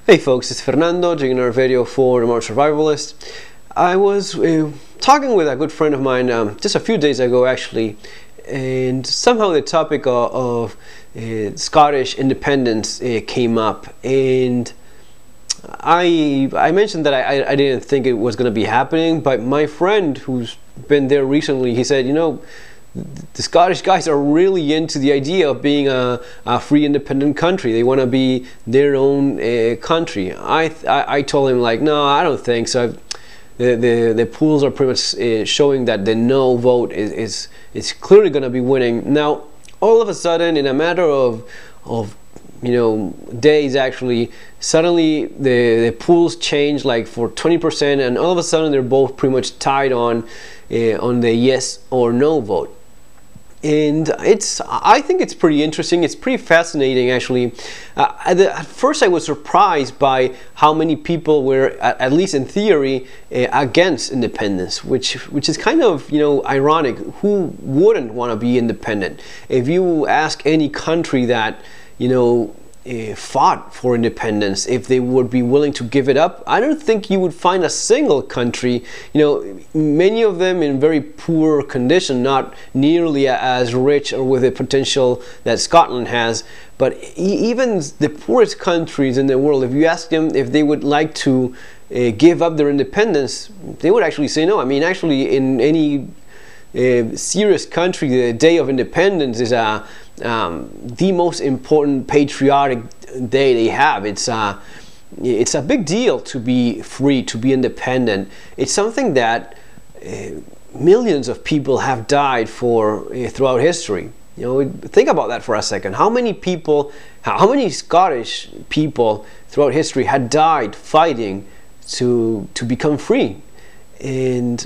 Hey folks, it's Fernando doing another video for the Modern Survivalist. I was talking with a good friend of mine just a few days ago actually, and somehow the topic of Scottish independence came up, and I mentioned that I didn't think it was going to be happening, but my friend who's been there recently, he said, you know, the Scottish guys are really into the idea of being a free independent country. They want to be their own country. I told him, like, no, I don't think so. The polls are pretty much showing that the no vote is clearly going to be winning. Now, all of a sudden, in a matter of days, actually, suddenly the polls changed like for 20%, and all of a sudden they're both pretty much tied on the yes or no vote. And I think it's pretty interesting. It's pretty fascinating, actually. At first I was surprised by how many people were, at least in theory, against independence, which is kind of, ironic. Who wouldn't want to be independent? If you ask any country that, fought for independence, if they would be willing to give it up, I don't think you would find a single country, many of them in very poor condition, not nearly as rich or with the potential that Scotland has, but even the poorest countries in the world, if you ask them if they would like to give up their independence, they would actually say no. I mean, actually, in any serious country, the Day of Independence is the most important patriotic day they have. It's a big deal to be free, to be independent. It's something that millions of people have died for throughout history. Think about that for a second. How many people, how many Scottish people throughout history had died fighting to become free? And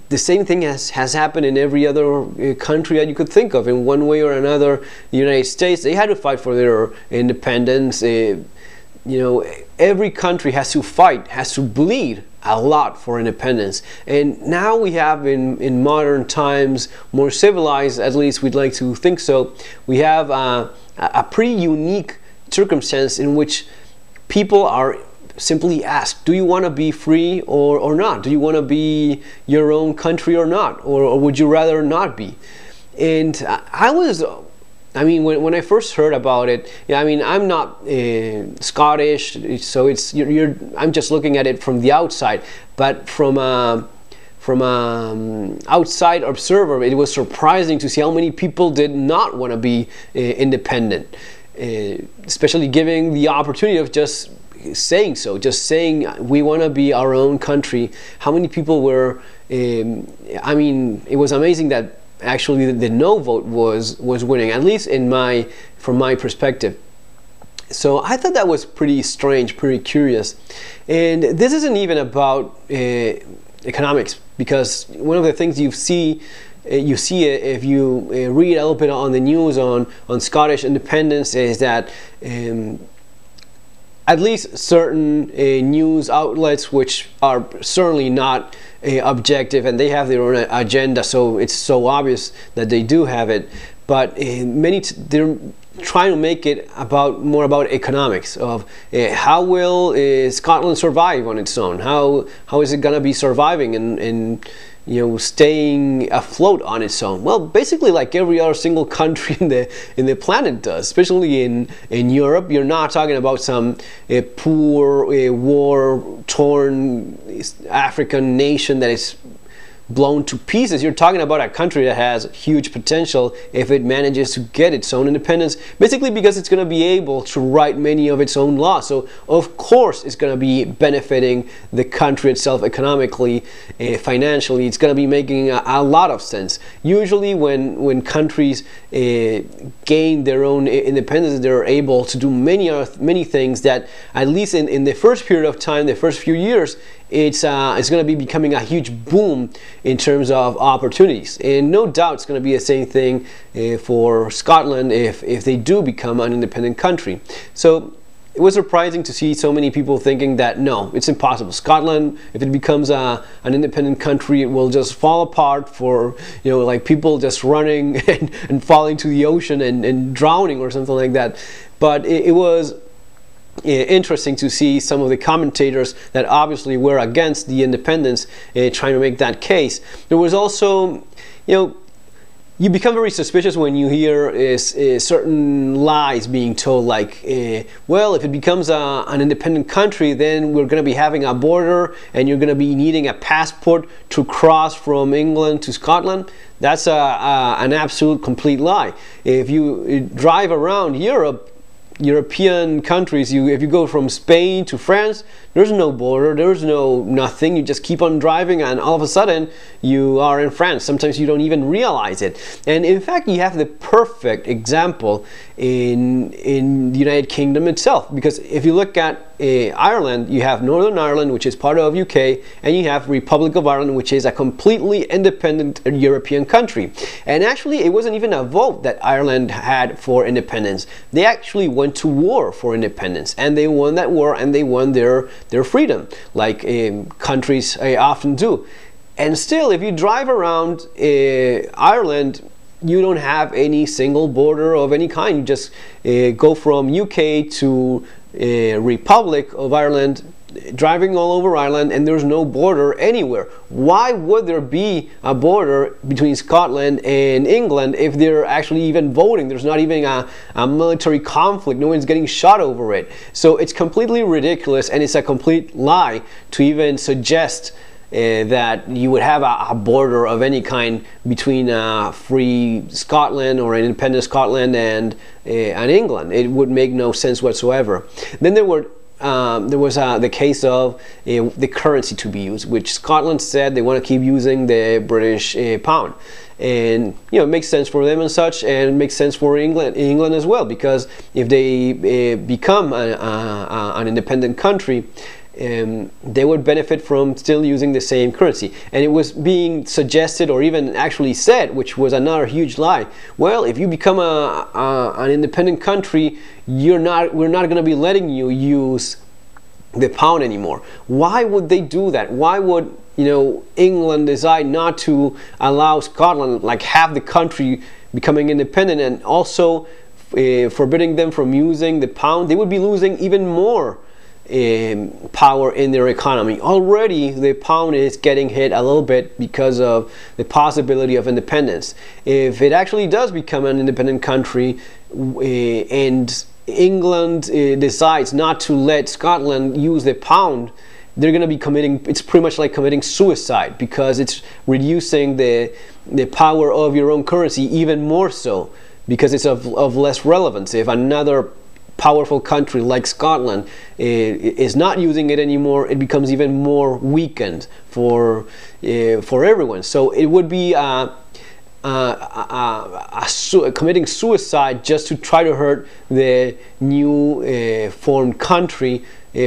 the same thing has happened in every other country that you could think of. In one way or another, the United States, they had to fight for their independence. Every country has to fight, has to bleed a lot for independence. And now we have, in modern times, more civilized, at least we'd like to think so, we have a pretty unique circumstance in which people are simply asked, do you want to be free or not? Do you want to be your own country or not? Or would you rather not be? And when I first heard about it, I'm not Scottish, so I'm just looking at it from the outside. But from outside observer, it was surprising to see how many people did not want to be independent, especially given the opportunity of just saying so, just saying we want to be our own country. How many people were, it was amazing that actually the no vote was winning, at least from my perspective. So I thought that was pretty strange, pretty curious. And this isn't even about economics, because one of the things you see if you read a little bit on the news on Scottish independence is that at least certain news outlets, which are certainly not objective, and they have their own agenda, so it's so obvious that they do have it, but they're trying to make it more about economics of how will Scotland survive on its own, how is it going to be surviving and staying afloat on its own. Well, basically like every other single country in the planet does, especially in Europe. You're not talking about some poor, war-torn African nation that is blown to pieces. You're talking about a country that has huge potential if it manages to get its own independence, basically because it's going to be able to write many of its own laws. So of course it's going to be benefiting the country itself economically, financially. It's going to be making a lot of sense. Usually when countries gain their own independence, they're able to do many things that, at least in the first period of time, the first few years, it's going to be becoming a huge boom in terms of opportunities. And no doubt it's going to be the same thing for Scotland if they do become an independent country. So it was surprising to see so many people thinking that no, it's impossible. Scotland, if it becomes an independent country, it will just fall apart for, like people just running and falling to the ocean and drowning or something like that. But it was interesting to see some of the commentators that obviously were against the independence trying to make that case. There was also, you become very suspicious when you hear certain lies being told, like, well, if it becomes an independent country, then we're going to be having a border and you're going to be needing a passport to cross from England to Scotland. That's an absolute complete lie. If you drive around European countries, if you go from Spain to France, there's no border, there's no nothing. You just keep on driving and all of a sudden you are in France. Sometimes you don't even realize it. And in fact, you have the perfect example in the United Kingdom itself, because if you look at Ireland, you have Northern Ireland, which is part of UK, and you have Republic of Ireland, which is a completely independent European country. And actually, it wasn't even a vote that Ireland had for independence. They actually went to war for independence, and they won that war, and they won their freedom, like countries often do. And still, if you drive around Ireland, you don't have any single border of any kind. You just go from UK to Republic of Ireland, driving all over Ireland, and there's no border anywhere. Why would there be a border between Scotland and England if they're actually even voting? There's not even a military conflict. No one's getting shot over it. So it's completely ridiculous, and it's a complete lie to even suggest that you would have a border of any kind between free Scotland or an independent Scotland and England. It would make no sense whatsoever. Then there was the case of the currency to be used, which Scotland said they want to keep using the British pound. And it makes sense for them and such, and it makes sense for England as well, because if they become an independent country, they would benefit from still using the same currency. And it was being suggested, or even actually said, which was another huge lie, well, if you become an independent country, we're not going to be letting you use the pound anymore. Why would they do that? Why would England decide not to allow Scotland, like half the country, becoming independent, and also forbidding them from using the pound? They would be losing even more power in their economy. Already the pound is getting hit a little bit because of the possibility of independence. If it actually does become an independent country and England decides not to let Scotland use the pound, they're going to be it's pretty much like committing suicide, because it's reducing the power of your own currency even more so, because it's of less relevance. If another powerful country like Scotland is not using it anymore, it becomes even more weakened for everyone. So it would be committing suicide just to try to hurt the new formed country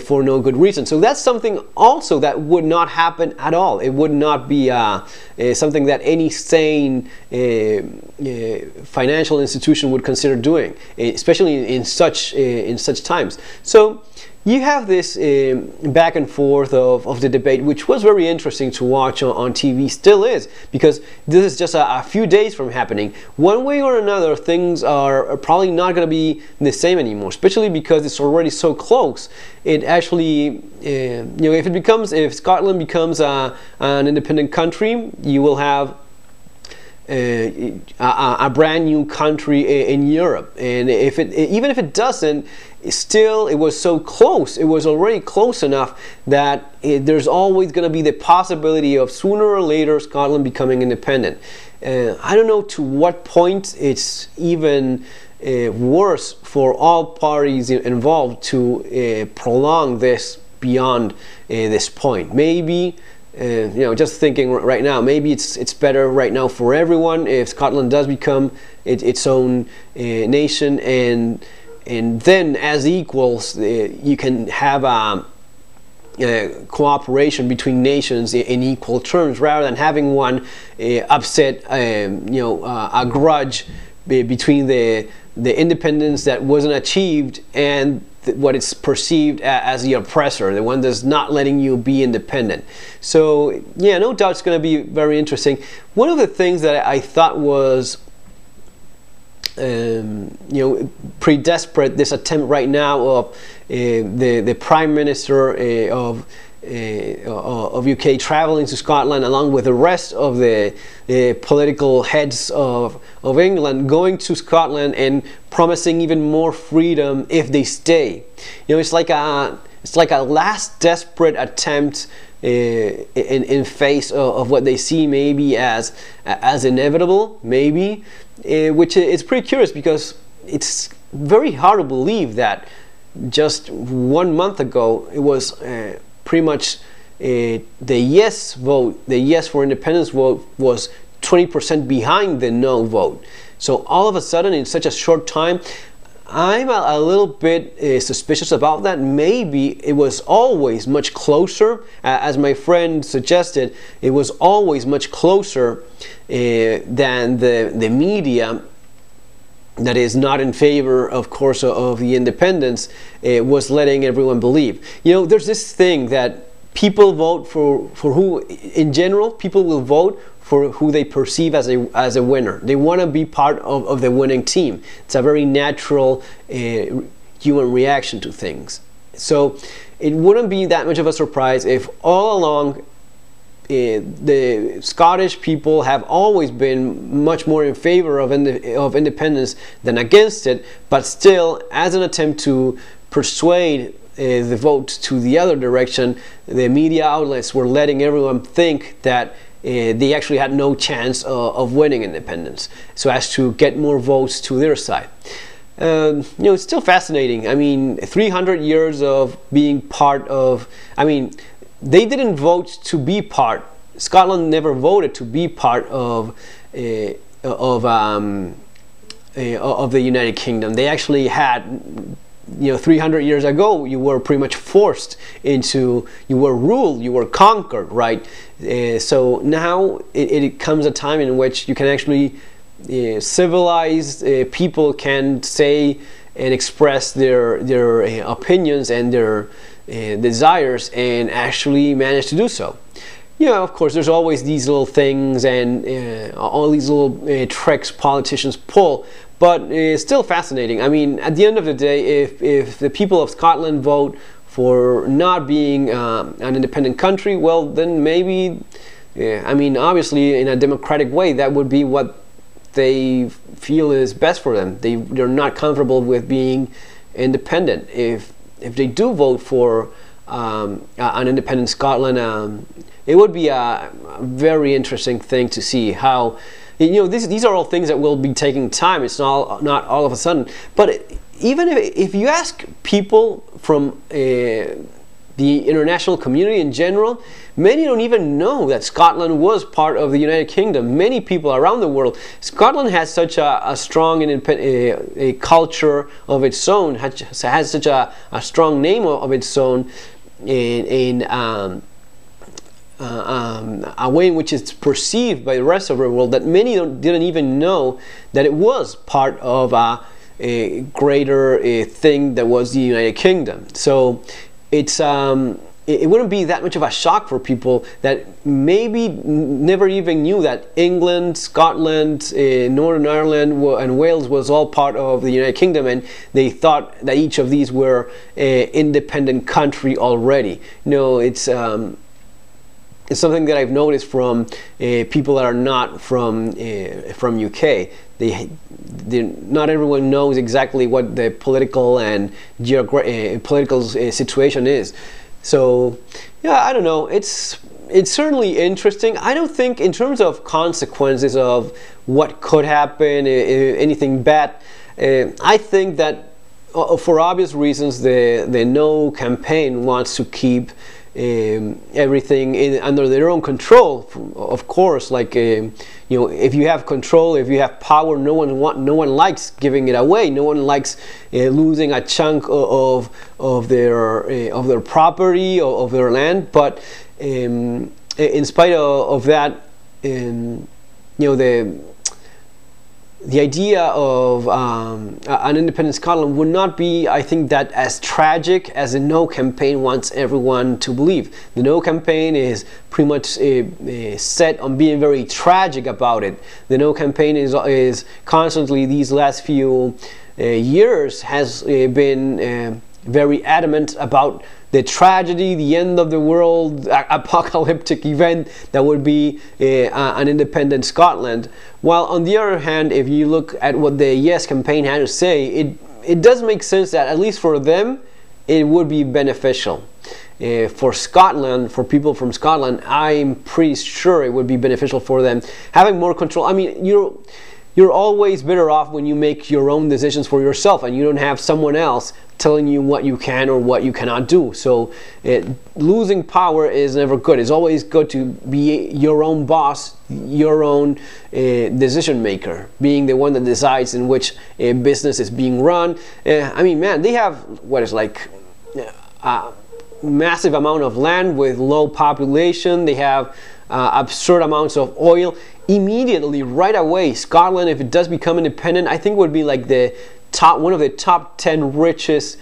for no good reason. So that's something also that would not happen at all. It would not be something that any sane financial institution would consider doing, especially in such times. So you have this back and forth of the debate, which was very interesting to watch on TV, still is, because this is just a few days from happening. One way or another, things are probably not going to be the same anymore, especially because it's already so close. It actually, if Scotland becomes an independent country, you will have a brand new country in Europe. And even if it doesn't, still it was so close. It was already close enough that there's always going to be the possibility of sooner or later Scotland becoming independent. I don't know to what point it's even worse for all parties involved to prolong this beyond this point. Maybe just thinking right now, maybe it's better right now for everyone if Scotland does become its own nation, and then as equals you can have cooperation between nations in equal terms, rather than having one upset a grudge between the independence that wasn't achieved and what it's perceived as the oppressor, the one that's not letting you be independent. So yeah, no doubt it's going to be very interesting. One of the things that I thought was pretty desperate, this attempt right now of the Prime Minister of UK traveling to Scotland along with the rest of the political heads of England, going to Scotland and promising even more freedom if they stay. It's like a last desperate attempt in face of what they see maybe as inevitable, maybe, which is pretty curious, because it's very hard to believe that just 1 month ago it was pretty much the yes vote, the yes for independence vote, was 20% behind the no vote. So all of a sudden, in such a short time, I'm a little bit suspicious about that. Maybe it was always much closer, as my friend suggested. It was always much closer than the media, that is not in favor, of course, of the independence, was letting everyone believe. There's this thing that people vote for who, in general, people will vote for who they perceive as a winner. They want to be part of the winning team. It's a very natural human reaction to things. So it wouldn't be that much of a surprise if all along the Scottish people have always been much more in favor of independence than against it, but still, as an attempt to persuade the vote to the other direction, the media outlets were letting everyone think that they actually had no chance of winning independence, so as to get more votes to their side. It's still fascinating. I mean, 300 years of being part of, they didn't vote to be part. Scotland never voted to be part of the United Kingdom. They actually had, 300 years ago, you were pretty much forced into, you were ruled, you were conquered, right? So now it comes a time in which you can actually, civilized people can say and express their opinions and their desires, and actually manage to do so. Of course, there's always these little things and all these little tricks politicians pull, but it's still fascinating. I mean, at the end of the day, if the people of Scotland vote for not being an independent country, well, then maybe, obviously in a democratic way, that would be what they feel is best for them. They're not comfortable with being independent. If they do vote for an independent Scotland, it would be a very interesting thing to see how, these are all things that will be taking time. It's not all of a sudden. But even if you ask people from the international community in general, many don't even know that Scotland was part of the United Kingdom. Many people around the world, Scotland has such a strong a culture of its own, has such a strong name of its own, in a way in which it's perceived by the rest of the world, that many didn't even know that it was part of a greater thing that was the United Kingdom. So it's it wouldn't be that much of a shock for people that maybe never even knew that England, Scotland, Northern Ireland and Wales was all part of the United Kingdom, and they thought that each of these were an independent country already. It's something that I've noticed from people that are not from UK. Not everyone knows exactly what the political and political situation is. So, yeah, I don't know. It's certainly interesting. I don't think, in terms of consequences of what could happen, anything bad, I think that for obvious reasons, the No campaign wants to keep everything under their own control. Of course, like if you have control, if you have power, no one likes giving it away. No one likes losing a chunk of their property, of their land. But in spite of that, the idea of an independent Scotland would not be, I think, that as tragic as the No campaign wants everyone to believe. The No campaign is pretty much set on being very tragic about it. The No campaign is constantly, these last few years, has been very adamant about the tragedy, the end of the world, apocalyptic event that would be an independent Scotland. While on the other hand, if you look at what the Yes campaign had to say, it does make sense that at least for them, it would be beneficial. For Scotland, for people from Scotland, I'm pretty sure it would be beneficial for them having more control. I mean, you're always better off when you make your own decisions for yourself and you don't have someone else telling you what you can or what you cannot do. So losing power is never good. It's always good to be your own boss, your own decision maker, being the one that decides in which business is being run. I mean, man, they have what is like a massive amount of land with low population. They have absurd amounts of oil. Immediately, right away, Scotland, if it does become independent, I think would be like one of the top 10 richest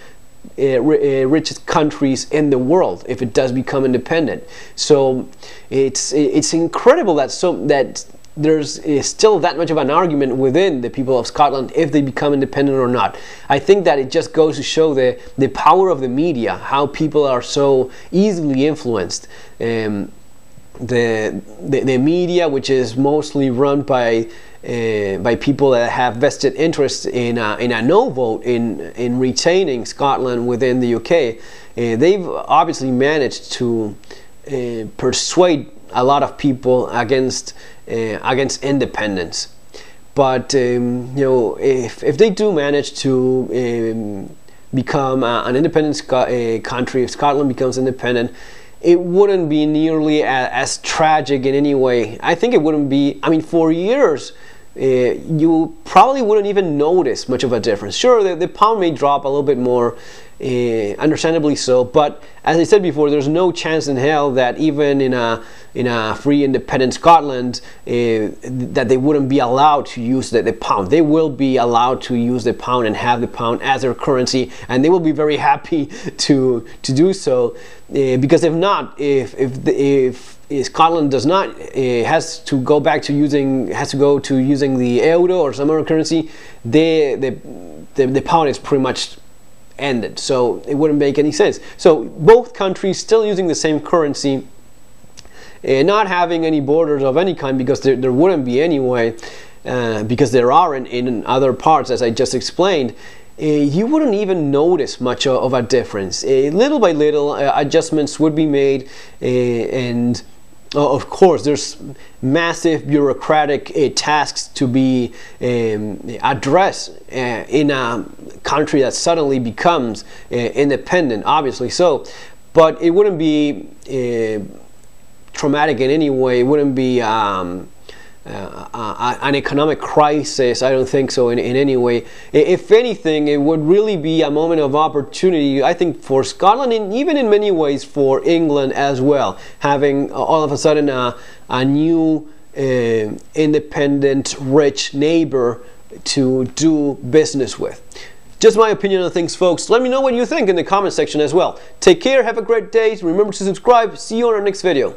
countries in the world if it does become independent. So it's incredible that there's still that much of an argument within the people of Scotland if they become independent or not. I think that it just goes to show the power of the media, how people are so easily influenced. The media, which is mostly run by people that have vested interest in a no vote in retaining Scotland within the UK, they've obviously managed to persuade a lot of people against independence. But you know, if they do manage to become an independent country, if Scotland becomes independent, it wouldn't be nearly as tragic in any way. I think it wouldn't be. I mean, for years, you probably wouldn't even notice much of a difference. Sure, the pound may drop a little bit more, understandably so, but as I said before, there's no chance in hell that even in a free independent Scotland that they wouldn't be allowed to use the pound. They will be allowed to use the pound and have the pound as their currency, and they will be very happy to do so, because if not, if Scotland does not, has to go to using the euro or some other currency, the pound is pretty much ended. So it wouldn't make any sense. So both countries still using the same currency, not having any borders of any kind, because there wouldn't be anyway, because there aren't in other parts, as I just explained. You wouldn't even notice much of a difference. Little by little, adjustments would be made, and of course, there's massive bureaucratic tasks to be addressed in a country that suddenly becomes independent, obviously so. But it wouldn't be traumatic in any way. It wouldn't be an economic crisis. I don't think so in any way. If anything, it would really be a moment of opportunity, I think, for Scotland, and even in many ways for England as well, having all of a sudden a new independent rich neighbor to do business with. Just my opinion on things, folks. Let me know what you think in the comment section as well. Take care, have a great day, remember to subscribe, see you on our next video.